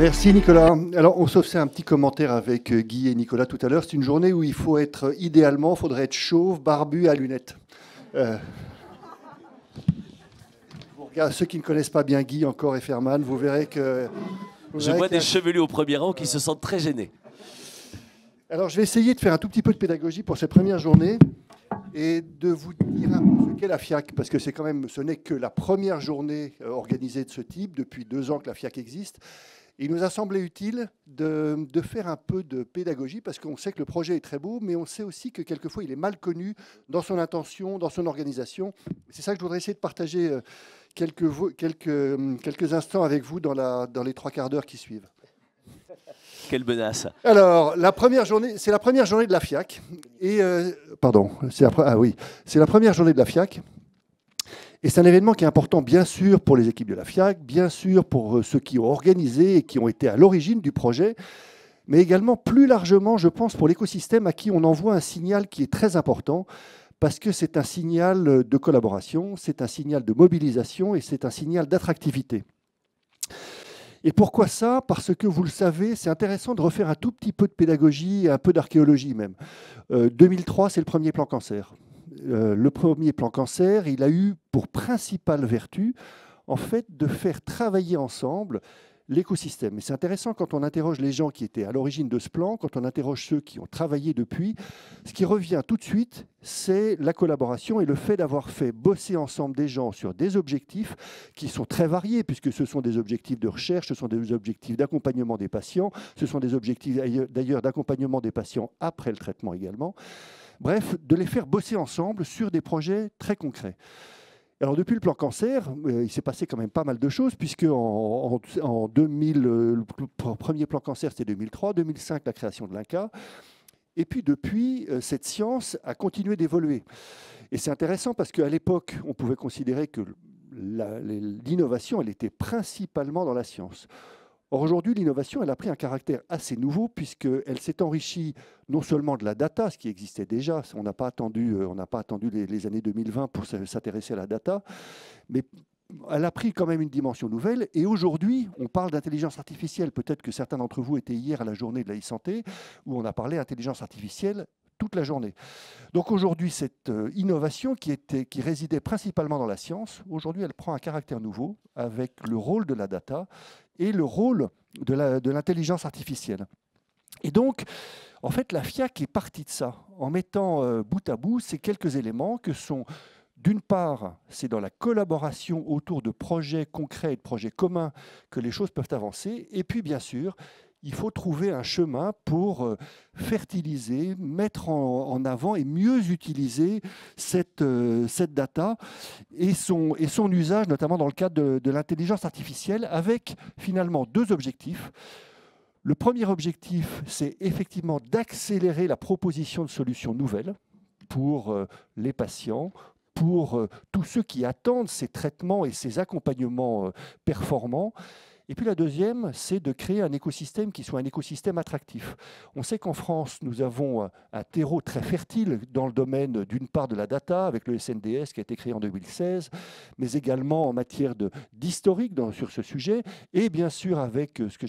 Merci Nicolas. Alors on se fait un petit commentaire avec Guy et Nicolas tout à l'heure. C'est une journée où il faut être, idéalement, il faudrait être chauve, barbu, à lunettes. Ceux qui ne connaissent pas bien Guy encore et Ferman, vous verrez que... Je vois des chevelus au premier rang qui se sentent très gênés. Alors je vais essayer de faire un tout petit peu de pédagogie pour cette première journée et de vous dire un peu ce qu'est la FIAC, parce que c'est quand même, ce n'est que la première journée organisée de ce type, depuis 2 ans que la FIAC existe. Il nous a semblé utile de faire un peu de pédagogie, parce qu'on sait que le projet est très beau, mais on sait aussi que quelquefois il est mal connu dans son intention, dans son organisation. C'est ça que je voudrais essayer de partager quelques instants avec vous dans les 3 quarts d'heure qui suivent. Quelle menace. Alors, la première journée, c'est la première journée de la FIAC. C'est la première journée de la FIAC. Et c'est un événement qui est important, bien sûr, pour les équipes de la FIAC, bien sûr pour ceux qui ont organisé et qui ont été à l'origine du projet, mais également plus largement, je pense, pour l'écosystème à qui on envoie un signal qui est très important, parce que c'est un signal de collaboration, c'est un signal de mobilisation et c'est un signal d'attractivité. Et pourquoi ça? Parce que, vous le savez, c'est intéressant de refaire un tout petit peu de pédagogie, un peu d'archéologie même. 2003, c'est le premier plan cancer. Le premier plan cancer, il a eu pour principale vertu, en fait, de faire travailler ensemble l'écosystème. Et c'est intéressant quand on interroge les gens qui étaient à l'origine de ce plan, quand on interroge ceux qui ont travaillé depuis, ce qui revient tout de suite, c'est la collaboration et le fait d'avoir fait bosser ensemble des gens sur des objectifs qui sont très variés, puisque ce sont des objectifs de recherche, ce sont des objectifs d'accompagnement des patients, ce sont des objectifs d'ailleurs d'accompagnement des patients après le traitement également. Bref, de les faire bosser ensemble sur des projets très concrets. Alors depuis le plan cancer, il s'est passé quand même pas mal de choses, puisque en 2000, le premier plan cancer c'était 2003, 2005 la création de l'INCa, et puis depuis, cette science a continué d'évoluer. Et c'est intéressant parce qu'à l'époque, on pouvait considérer que l'innovation, elle était principalement dans la science. Or aujourd'hui, l'innovation, elle a pris un caractère assez nouveau puisqu'elle s'est enrichie non seulement de la data, ce qui existait déjà, on n'a pas attendu les années 2020 pour s'intéresser à la data, mais elle a pris quand même une dimension nouvelle. Et aujourd'hui, on parle d'intelligence artificielle. Peut-être que certains d'entre vous étaient hier à la journée de la e-santé, où on a parlé d'intelligence artificielle toute la journée. Donc aujourd'hui, cette innovation qui résidait principalement dans la science, aujourd'hui, elle prend un caractère nouveau avec le rôle de la data et le rôle de l'intelligence artificielle. Et donc, en fait, la FIAC est partie de ça, en mettant bout à bout ces quelques éléments que sont, d'une part, c'est dans la collaboration autour de projets concrets et de projets communs que les choses peuvent avancer, et puis, bien sûr, il faut trouver un chemin pour fertiliser, mettre en avant et mieux utiliser cette data et son usage, notamment dans le cadre de l'intelligence artificielle, avec finalement 2 objectifs. Le premier objectif, c'est effectivement d'accélérer la proposition de solutions nouvelles pour les patients, pour tous ceux qui attendent ces traitements et ces accompagnements performants. Et puis la deuxième, c'est de créer un écosystème qui soit un écosystème attractif. On sait qu'en France, nous avons un terreau très fertile dans le domaine, d'une part, de la data, avec le SNDS qui a été créé en 2016, mais également en matière d'historique sur ce sujet, et bien sûr avec ce que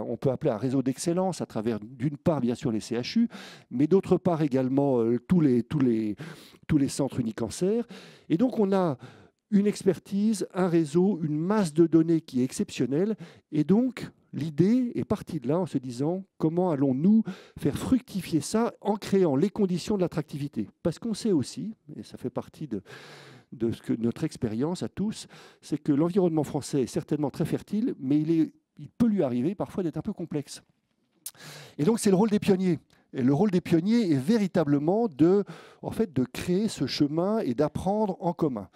on peut appeler un réseau d'excellence à travers, d'une part, bien sûr, les CHU, mais d'autre part également tous les centres Unicancer. Et donc on a une expertise, un réseau, une masse de données qui est exceptionnelle. Et donc, l'idée est partie de là en se disant comment allons-nous faire fructifier ça en créant les conditions de l'attractivité. Parce qu'on sait aussi, et ça fait partie de notre expérience à tous, c'est que l'environnement français est certainement très fertile, mais il peut lui arriver parfois d'être un peu complexe. Et donc, c'est le rôle des pionniers. Et le rôle des pionniers est véritablement de créer ce chemin et d'apprendre en commun.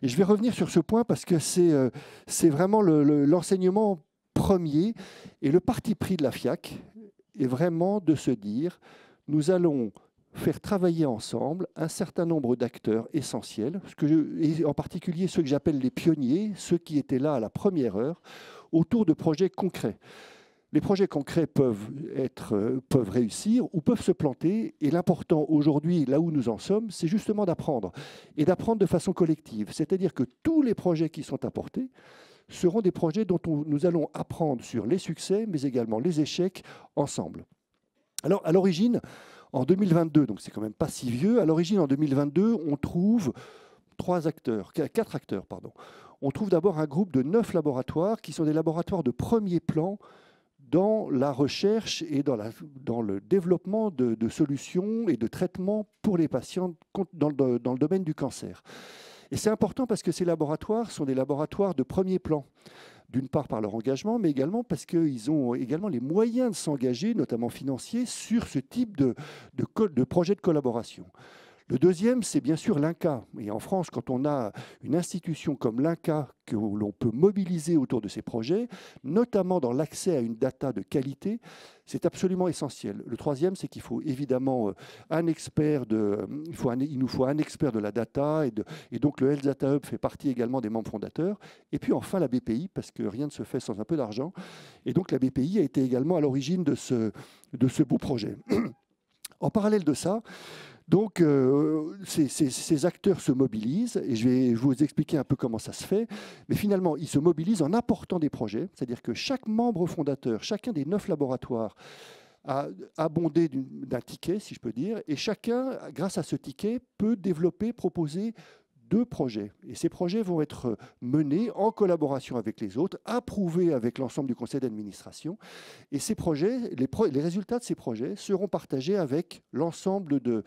Et je vais revenir sur ce point parce que c'est vraiment l'enseignement premier. Et le parti pris de la FIAC est vraiment de se dire, nous allons faire travailler ensemble un certain nombre d'acteurs essentiels, et en particulier ceux que j'appelle les pionniers, ceux qui étaient là à la première heure, autour de projets concrets. Les projets concrets peuvent réussir ou peuvent se planter. Et l'important aujourd'hui, là où nous en sommes, c'est justement d'apprendre. Et d'apprendre de façon collective. C'est-à-dire que tous les projets qui sont apportés seront des projets dont nous allons apprendre sur les succès, mais également les échecs ensemble. Alors, à l'origine, en 2022, donc c'est quand même pas si vieux, à l'origine, en 2022, on trouve quatre acteurs. On trouve d'abord un groupe de 9 laboratoires qui sont des laboratoires de premier plan dans la recherche et dans le développement de solutions et de traitements pour les patients dans le domaine du cancer. Et c'est important parce que ces laboratoires sont des laboratoires de premier plan, d'une part par leur engagement, mais également parce qu'ils ont également les moyens de s'engager, notamment financiers, sur ce type de projet de collaboration. Le deuxième, c'est bien sûr l'INCa. Et en France, quand on a une institution comme l'INCa que l'on peut mobiliser autour de ces projets, notamment dans l'accès à une data de qualité, c'est absolument essentiel. Le troisième, c'est qu'il faut évidemment il nous faut un expert de la data, et donc le Health Data Hub fait partie également des membres fondateurs. Et puis enfin la BPI, parce que rien ne se fait sans un peu d'argent. Et donc la BPI a été également à l'origine de ce beau projet. En parallèle de ça, donc, ces acteurs se mobilisent, et je vais vous expliquer un peu comment ça se fait, mais finalement, ils se mobilisent en apportant des projets, c'est-à-dire que chaque membre fondateur, chacun des 9 laboratoires, a abondé d'un ticket, si je peux dire, et chacun, grâce à ce ticket, peut développer, proposer 2 projets. Et ces projets vont être menés en collaboration avec les autres, approuvés avec l'ensemble du conseil d'administration. Et ces projets, les résultats de ces projets seront partagés avec l'ensemble de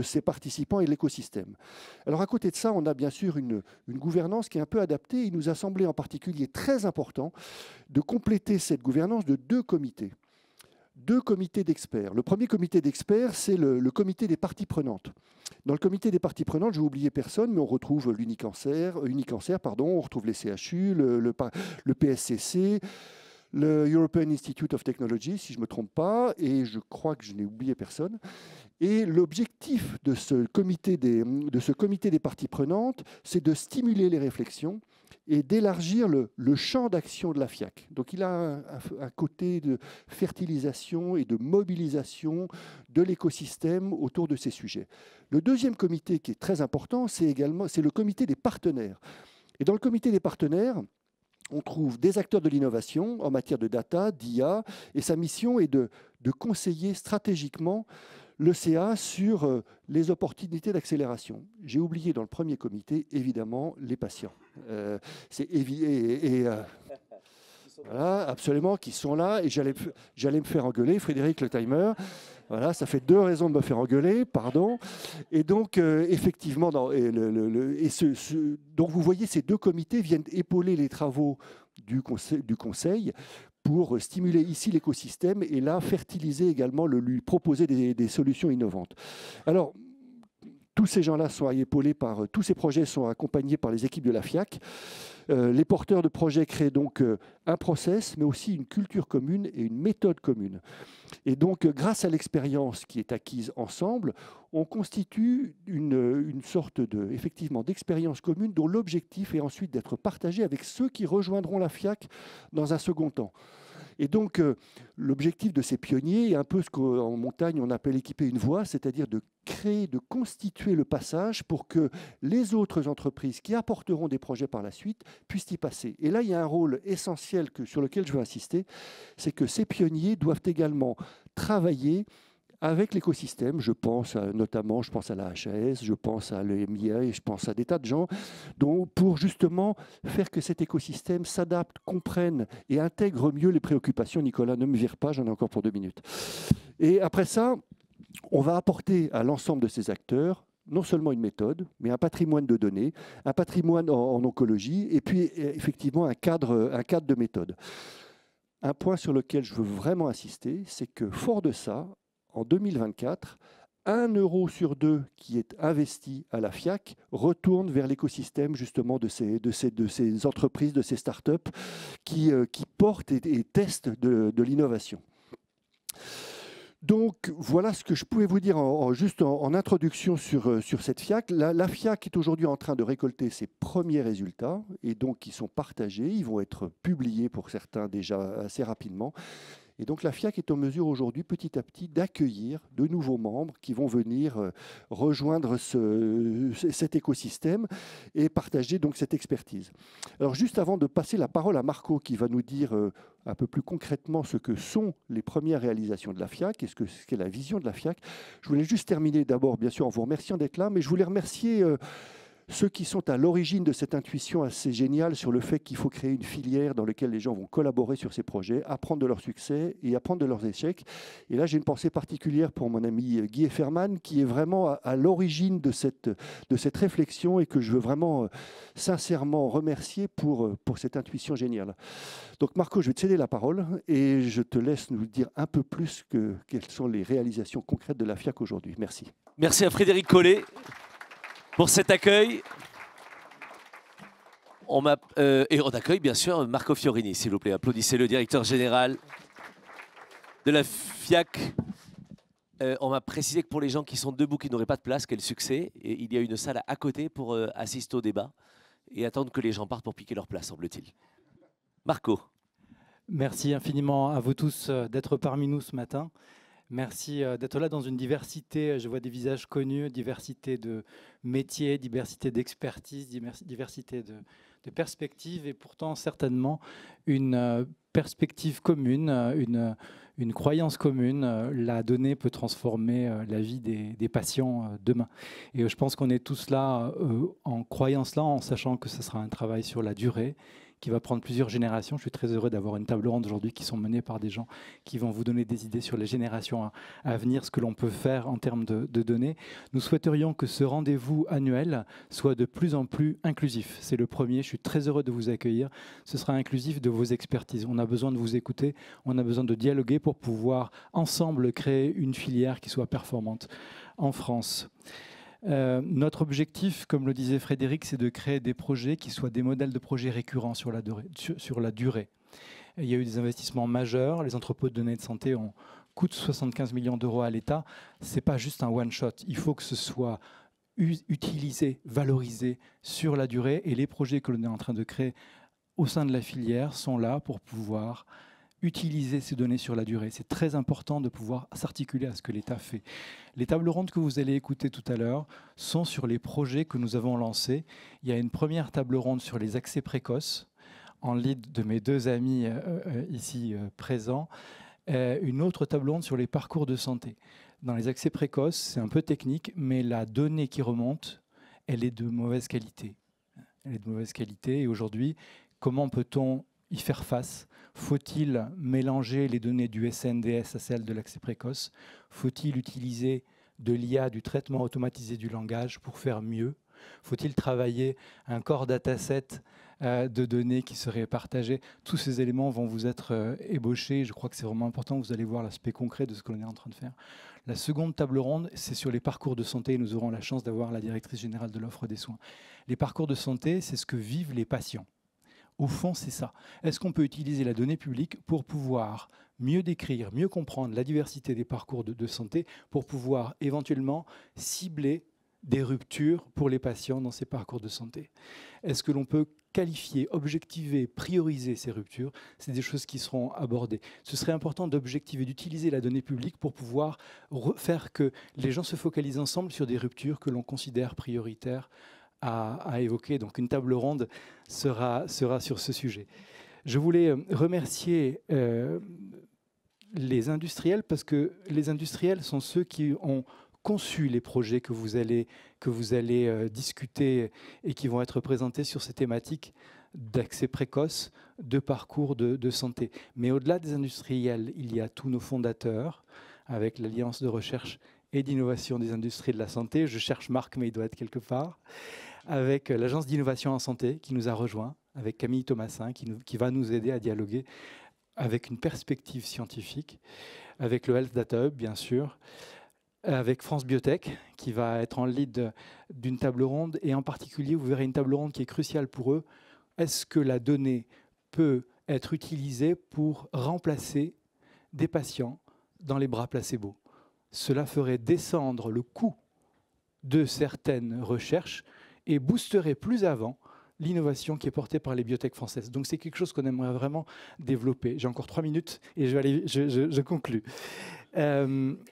ces participants et de l'écosystème. Alors à côté de ça, on a bien sûr une gouvernance qui est un peu adaptée. Il nous a semblé en particulier très important de compléter cette gouvernance de 2 comités. 2 comités d'experts. Le premier comité d'experts, c'est le comité des parties prenantes. Dans le comité des parties prenantes, je vais oublier personne, mais on retrouve Unicancer, on retrouve les CHU, le PSCC, le European Institute of Technology, si je ne me trompe pas, et je crois que je n'ai oublié personne. Et l'objectif de ce comité des parties prenantes, c'est de stimuler les réflexions et d'élargir le champ d'action de la FIAC. Donc il a un côté de fertilisation et de mobilisation de l'écosystème autour de ces sujets. Le deuxième comité qui est très important, c'est le comité des partenaires. Et dans le comité des partenaires, on trouve des acteurs de l'innovation en matière de data, d'IA, et sa mission est de conseiller stratégiquement le CA sur les opportunités d'accélération. J'ai oublié dans le premier comité, évidemment, les patients. Voilà, absolument, qui sont là, et j'allais me faire engueuler, Frédéric le timer. Voilà, ça fait 2 raisons de me faire engueuler, pardon. Et donc, effectivement, donc vous voyez, ces 2 comités viennent épauler les travaux du conseil pour stimuler ici l'écosystème et là, fertiliser également, lui proposer des solutions innovantes. Alors, tous ces gens-là sont épaulés tous ces projets sont accompagnés par les équipes de la FIAC. Les porteurs de projets créent donc un process, mais aussi une culture commune et une méthode commune. Et donc, grâce à l'expérience qui est acquise ensemble, on constitue une sorte d'expérience commune dont l'objectif est ensuite d'être partagé avec ceux qui rejoindront la FIAC dans un second temps. Et donc, l'objectif de ces pionniers est un peu ce qu'en montagne on appelle équiper une voie, c'est-à-dire de créer, de constituer le passage pour que les autres entreprises qui apporteront des projets par la suite puissent y passer. Et là, il y a un rôle essentiel sur lequel je veux insister, c'est que ces pionniers doivent également travailler avec l'écosystème. Je pense à la HAS, je pense à l'EMIA et je pense à des tas de gens pour justement faire que cet écosystème s'adapte, comprenne et intègre mieux les préoccupations. Nicolas, ne me vire pas, j'en ai encore pour 2 minutes. Et après ça, on va apporter à l'ensemble de ces acteurs non seulement une méthode, mais un patrimoine de données, un patrimoine en oncologie, et puis effectivement un cadre de méthode. Un point sur lequel je veux vraiment insister, c'est que fort de ça, en 2024, 1 € sur 2 qui est investi à la FIAC retourne vers l'écosystème justement de ces entreprises, de ces startups qui portent et testent de l'innovation. Donc voilà ce que je pouvais vous dire juste en introduction sur cette FIAC. La FIAC est aujourd'hui en train de récolter ses premiers résultats et donc ils sont partagés, ils vont être publiés pour certains déjà assez rapidement. Et donc la FIAC est en mesure aujourd'hui, petit à petit, d'accueillir de nouveaux membres qui vont venir rejoindre cet écosystème et partager donc cette expertise. Alors juste avant de passer la parole à Marco, qui va nous dire un peu plus concrètement ce que sont les premières réalisations de la FIAC et ce qu'est la vision de la FIAC, je voulais juste terminer d'abord, bien sûr, en vous remerciant d'être là, mais je voulais remercier ceux qui sont à l'origine de cette intuition assez géniale sur le fait qu'il faut créer une filière dans laquelle les gens vont collaborer sur ces projets, apprendre de leurs succès et apprendre de leurs échecs. Et là, j'ai une pensée particulière pour mon ami Guy Efferman, qui est vraiment à l'origine de cette réflexion et que je veux vraiment sincèrement remercier pour cette intuition géniale. Donc Marco, je vais te céder la parole et je te laisse nous dire un peu plus quelles sont les réalisations concrètes de la FIAC aujourd'hui. Merci. Merci à Frédéric Collet pour cet accueil. Et on accueille bien sûr Marco Fiorini, s'il vous plaît. Applaudissez le directeur général de la FIAC. On m'a précisé que pour les gens qui sont debout, qui n'auraient pas de place, quel succès. Et il y a une salle à côté pour assister au débat et attendre que les gens partent pour piquer leur place, semble-t-il. Marco. Merci infiniment à vous tous d'être parmi nous ce matin. Merci d'être là dans une diversité, je vois des visages connus, diversité de métiers, diversité d'expertise, diversité de perspectives et pourtant certainement une perspective commune, une croyance commune. La donnée peut transformer la vie des patients demain. Et je pense qu'on est tous là en croyant cela, en sachant que ce sera un travail sur la durée, qui va prendre plusieurs générations. Je suis très heureux d'avoir une table ronde aujourd'hui qui sont menées par des gens qui vont vous donner des idées sur les générations à venir, ce que l'on peut faire en termes de données. Nous souhaiterions que ce rendez-vous annuel soit de plus en plus inclusif. C'est le premier, je suis très heureux de vous accueillir. Ce sera inclusif de vos expertises. On a besoin de vous écouter, on a besoin de dialoguer pour pouvoir ensemble créer une filière qui soit performante en France. Notre objectif, comme le disait Frédéric, c'est de créer des projets qui soient des modèles de projets récurrents sur la durée. Il y a eu des investissements majeurs. Les entrepôts de données de santé coûtent 75 millions d'euros à l'État. Ce n'est pas juste un one-shot. Il faut que ce soit utilisé, valorisé sur la durée. Et les projets que l'on est en train de créer au sein de la filière sont là pour pouvoir utiliser ces données sur la durée. C'est très important de pouvoir s'articuler à ce que l'État fait. Les tables rondes que vous allez écouter tout à l'heure sont sur les projets que nous avons lancés. Il y a une première table ronde sur les accès précoces, en lead de mes deux amis ici présents. Une autre table ronde sur les parcours de santé. Dans les accès précoces, c'est un peu technique, mais la donnée qui remonte, elle est de mauvaise qualité. Elle est de mauvaise qualité. Et aujourd'hui, comment peut-on y faire face? Faut-il mélanger les données du SNDS à celles de l'accès précoce? Faut-il utiliser de l'IA, du traitement automatisé du langage pour faire mieux? Faut-il travailler un core dataset de données qui seraient partagées? Tous ces éléments vont vous être ébauchés. Je crois que c'est vraiment important. Vous allez voir l'aspect concret de ce que l'on est en train de faire. La seconde table ronde, c'est sur les parcours de santé. Nous aurons la chance d'avoir la directrice générale de l'offre des soins. Les parcours de santé, c'est ce que vivent les patients. Au fond, c'est ça. Est-ce qu'on peut utiliser la donnée publique pour pouvoir mieux décrire, mieux comprendre la diversité des parcours de santé, pour pouvoir éventuellement cibler des ruptures pour les patients dans ces parcours de santé? Est-ce que l'on peut qualifier, objectiver, prioriser ces ruptures? C'est des choses qui seront abordées. Ce serait important d'objectiver, d'utiliser la donnée publique pour pouvoir faire que les gens se focalisent ensemble sur des ruptures que l'on considère prioritaires à évoquer. Donc une table ronde sera sur ce sujet. Je voulais remercier les industriels, parce que les industriels sont ceux qui ont conçu les projets que vous allez discuter et qui vont être présentés sur ces thématiques d'accès précoce, de parcours de santé. Mais au-delà des industriels, il y a tous nos fondateurs, avec l'Alliance de recherche et d'innovation des industries de la santé. Je cherche Marc, mais il doit être quelque part. Avec l'Agence d'innovation en santé qui nous a rejoints, avec Camille Thomasin qui va nous aider à dialoguer avec une perspective scientifique, avec le Health Data Hub, bien sûr, avec France Biotech, qui va être en lead d'une table ronde. Et en particulier, vous verrez une table ronde qui est cruciale pour eux. Est-ce que la donnée peut être utilisée pour remplacer des patients dans les bras placebo? Cela ferait descendre le coût de certaines recherches et boosterait plus avant l'innovation qui est portée par les biotech françaises. Donc c'est quelque chose qu'on aimerait vraiment développer. J'ai encore 3 minutes et je conclus.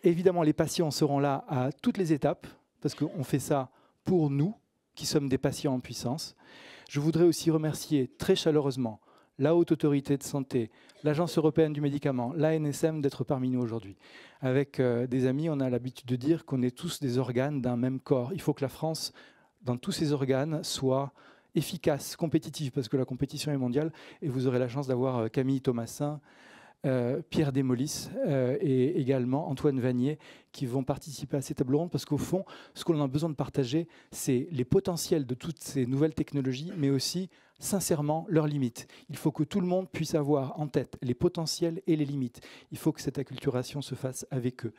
Évidemment, les patients seront là à toutes les étapes, parce qu'on fait ça pour nous, qui sommes des patients en puissance. Je voudrais aussi remercier très chaleureusement la Haute Autorité de Santé, l'Agence européenne du médicament, l'ANSM d'être parmi nous aujourd'hui. Avec des amis, on a l'habitude de dire qu'on est tous des organes d'un même corps. Il faut que la France, dans tous ses organes, soit efficace, compétitive, parce que la compétition est mondiale. Et vous aurez la chance d'avoir Camille Thomasin, Pierre Desmolis et également Antoine Vanier qui vont participer à ces tables rondes, parce qu'au fond, ce qu'on a besoin de partager, c'est les potentiels de toutes ces nouvelles technologies, mais aussi, sincèrement, leurs limites. Il faut que tout le monde puisse avoir en tête les potentiels et les limites. Il faut que cette acculturation se fasse avec eux.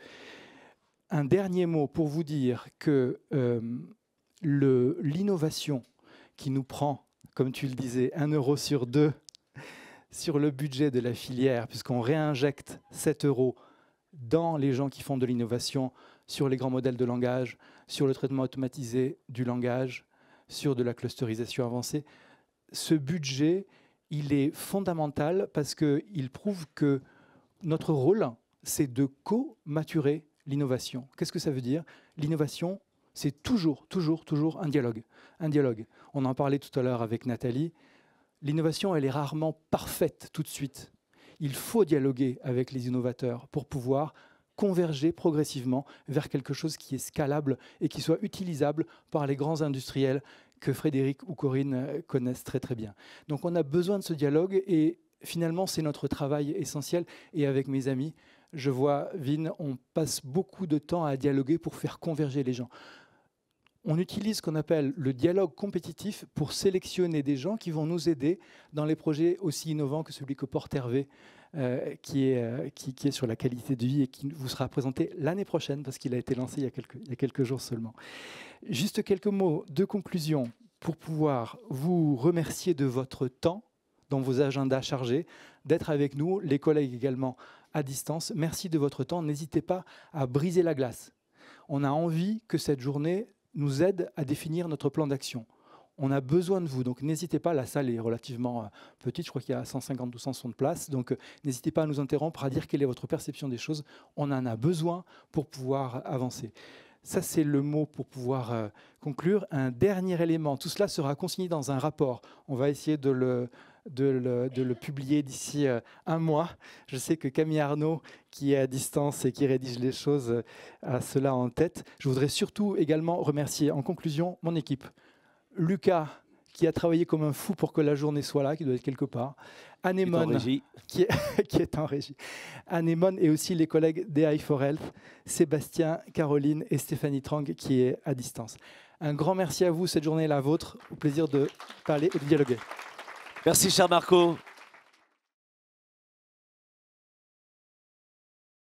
Un dernier mot pour vous dire que l'innovation qui nous prend, comme tu le disais, 1 euro sur 2 sur le budget de la filière, puisqu'on réinjecte 7 euros dans les gens qui font de l'innovation, sur les grands modèles de langage, sur le traitement automatisé du langage, sur de la clusterisation avancée. Ce budget, il est fondamental parce qu'il prouve que notre rôle, c'est de co-maturer l'innovation. Qu'est-ce que ça veut dire? L'innovation, c'est toujours un dialogue. Un dialogue. On en parlait tout à l'heure avec Nathalie. L'innovation, elle est rarement parfaite tout de suite. Il faut dialoguer avec les innovateurs pour pouvoir converger progressivement vers quelque chose qui est scalable et qui soit utilisable par les grands industriels que Frédéric ou Corinne connaissent très très bien. Donc on a besoin de ce dialogue et finalement c'est notre travail essentiel. Et avec mes amis, je vois, Vin, on passe beaucoup de temps à dialoguer pour faire converger les gens. On utilise ce qu'on appelle le dialogue compétitif pour sélectionner des gens qui vont nous aider dans les projets aussi innovants que celui que porte Hervé, qui est sur la qualité de vie et qui vous sera présenté l'année prochaine parce qu'il a été lancé il y a quelques jours seulement. Juste quelques mots de conclusion pour pouvoir vous remercier de votre temps dans vos agendas chargés, d'être avec nous, les collègues également à distance. Merci de votre temps. N'hésitez pas à briser la glace. On a envie que cette journée nous aide à définir notre plan d'action. On a besoin de vous, donc n'hésitez pas, la salle est relativement petite, je crois qu'il y a 150 ou 160 places, donc n'hésitez pas à nous interrompre, à dire quelle est votre perception des choses. On en a besoin pour pouvoir avancer. Ça, c'est le mot pour pouvoir conclure. Un dernier élément, tout cela sera consigné dans un rapport. On va essayer de le publier d'ici 1 mois. Je sais que Camille Arnaud, qui est à distance et qui rédige les choses, a cela en tête. Je voudrais surtout également remercier, en conclusion, mon équipe. Lucas, qui a travaillé comme un fou pour que la journée soit là, qui doit être quelque part. Anémone, qui est en régie. Anémone et aussi les collègues d'AI4Health, Sébastien, Caroline et Stéphanie Trang, qui est à distance. Un grand merci à vous, cette journée est la vôtre. Au plaisir de parler et de dialoguer. Merci, cher Marco.